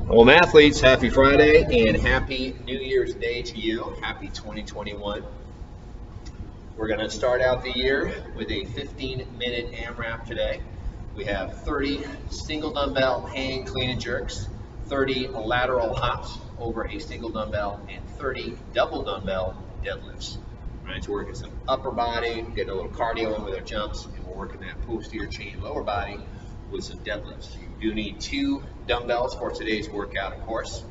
Well, athletes, happy Friday and happy New Year's Day to you. Happy 2021. We're going to start out the year with a 15-minute AMRAP today. We have 30 single dumbbell hang, clean and jerks, 30 lateral hops over a single dumbbell, and 30 double dumbbell deadlifts. All right, so we're working some upper body, getting a little cardio in with our jumps, and we're working that posterior chain lower body with some deadlifts. You do need 2 dumbbells for today's workout, of course.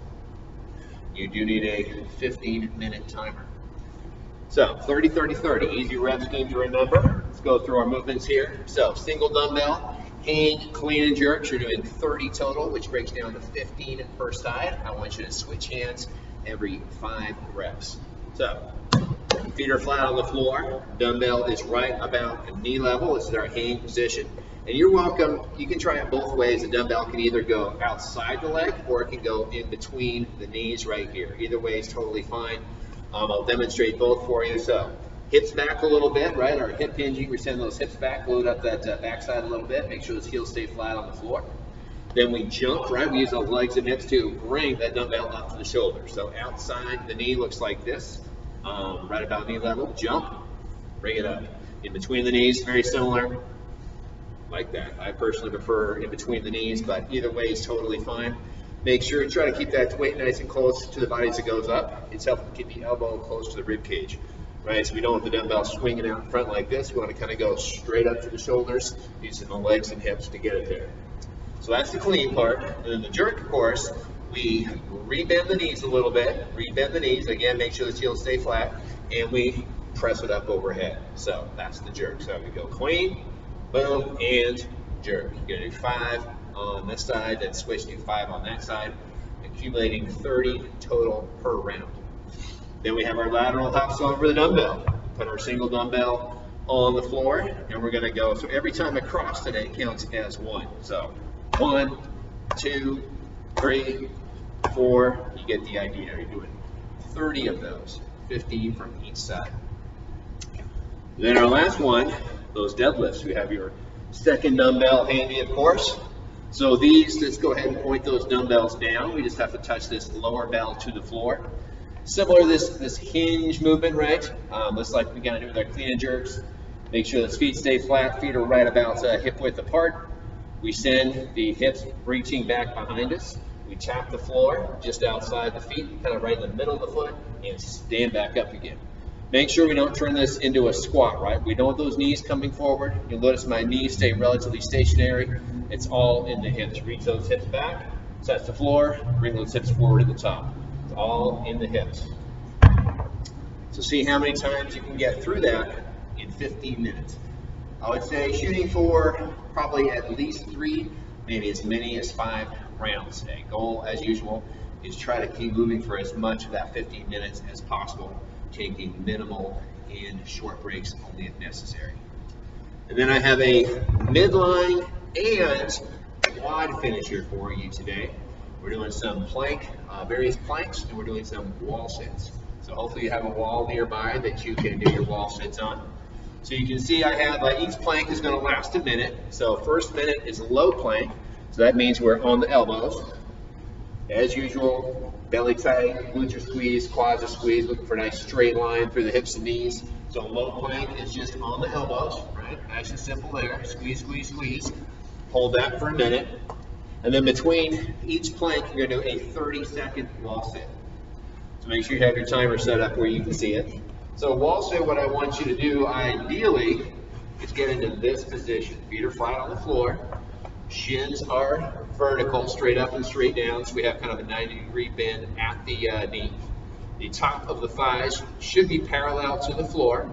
You do need a 15-minute timer. So 30, 30, 30, easy rep scheme to remember. Let's go through our movements here. So single dumbbell, hang, clean and jerks. You're doing 30 total, which breaks down to 15 per side. I want you to switch hands every 5 reps. So feet are flat on the floor. Dumbbell is right about knee level. This is our hang position. And you're welcome, you can try it both ways. The dumbbell can either go outside the leg or it can go in between the knees right here. Either way is totally fine. I'll demonstrate both for you. So hips back a little bit, right? Our hip hinging, we send those hips back, load up that backside a little bit, make sure those heels stay flat on the floor. Then we jump, right? We use those legs and hips to bring that dumbbell up to the shoulder. So outside the knee looks like this, right about knee level. Jump, bring it up. In between the knees, very similar. Like that. I personally prefer in between the knees, but either way is totally fine. Make sure you try to keep that weight nice and close to the body as it goes up. It's helpful to keep the elbow close to the rib cage, right? So we don't want the dumbbell swinging out in front like this. We want to kind of go straight up to the shoulders, using the legs and hips to get it there. So that's the clean part. And then the jerk, of course, we rebend the knees a little bit. Rebend the knees. Again, make sure the heels stay flat, and we press it up overhead. So that's the jerk. So we go clean, boom, and jerk. You're going to do 5 on this side, then switch to 5 on that side, accumulating 30 total per round. Then we have our lateral hops over the dumbbell. Put our single dumbbell on the floor, and we're going to go. So every time I cross today counts as 1. So 1, 2, 3, 4. You get the idea. You're doing 30 of those, 50 from each side. Then our last one, those deadlifts. We have your second dumbbell handy, of course. So these, let's go ahead and point those dumbbells down. We just have to touch this lower bell to the floor. Similar to this hinge movement, right? Looks like we gotta do with our clean and jerks. Make sure the feet stay flat. Feet are right about hip width apart. We send the hips reaching back behind us. We tap the floor just outside the feet, kind of right in the middle of the foot, and stand back up again. Make sure we don't turn this into a squat, right? We don't want those knees coming forward. You'll notice my knees stay relatively stationary. It's all in the hips. Reach those hips back, touch the floor, bring those hips forward at the top. It's all in the hips. So see how many times you can get through that in 15 minutes. I would say shooting for probably at least 3, maybe as many as 5 rounds today. Goal, as usual, is try to keep moving for as much of that 15 minutes as possible, taking minimal and short breaks only if necessary. And then I have a midline and quad finisher for you today. We're doing some plank, various planks, and we're doing some wall sits. So hopefully you have a wall nearby that you can do your wall sits on. So you can see I have, each plank is going to last a minute. So first minute is low plank. So that means we're on the elbows. As usual, belly tight, glutes are squeezed, quads are squeezed, looking for a nice straight line through the hips and knees. So low plank is just on the elbows, right? Nice and simple there. Squeeze, squeeze, squeeze. Hold that for a minute. And then between each plank, you're going to do a 30-second wall sit. So make sure you have your timer set up where you can see it. So wall sit, what I want you to do ideally is get into this position. Feet are flat on the floor. Shins are vertical, straight up and straight down. So we have kind of a 90-degree bend at the knee. The top of the thighs should be parallel to the floor,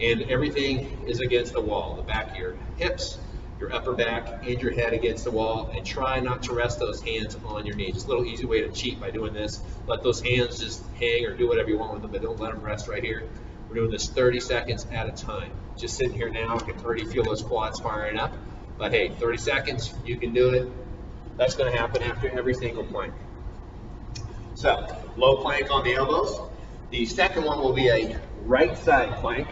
and everything is against the wall. The back of your hips, your upper back, and your head against the wall, and try not to rest those hands on your knees. Just a little easy way to cheat by doing this. Let those hands just hang or do whatever you want with them, but don't let them rest right here. We're doing this 30 seconds at a time. Just sitting here now, I can already feel those quads firing up. But hey, 30 seconds, you can do it. That's going to happen after every single plank. So, low plank on the elbows. The second one will be a right side plank.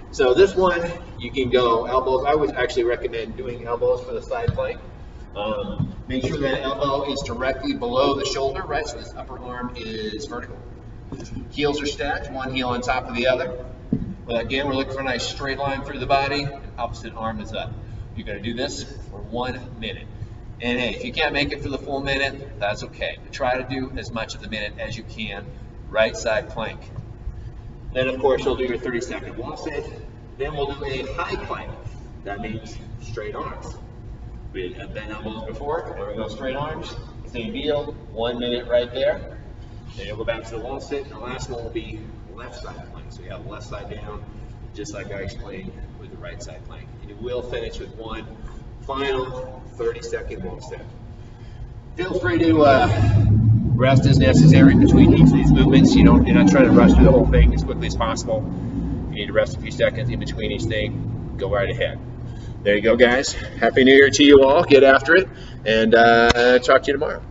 So this one, you can go elbows. I would actually recommend doing elbows for the side plank. Make sure that elbow is directly below the shoulder, right? So this upper arm is vertical. Heels are stacked, one heel on top of the other. But again, we're looking for a nice straight line through the body. Opposite arm is up. You're going to do this for 1 minute. And hey, if you can't make it for the full minute, that's okay. But try to do as much of the minute as you can. Right side plank. Then, of course, you'll do your 30-second wall sit. Then we'll do a high plank. That means straight arms. We had bent elbows before. There we go, straight arms. Same deal. 1 minute right there. Then you'll go back to the wall sit. And the last one will be left side plank. So you have the left side down, just like I explained with the right side plank. And you will finish with one final 30-second wall sit. Feel free to rest as necessary between each of these movements. You're not trying to rush through the whole thing as quickly as possible. You need to rest a few seconds in between each thing. Go right ahead. There you go, guys. Happy New Year to you all. Get after it, and talk to you tomorrow.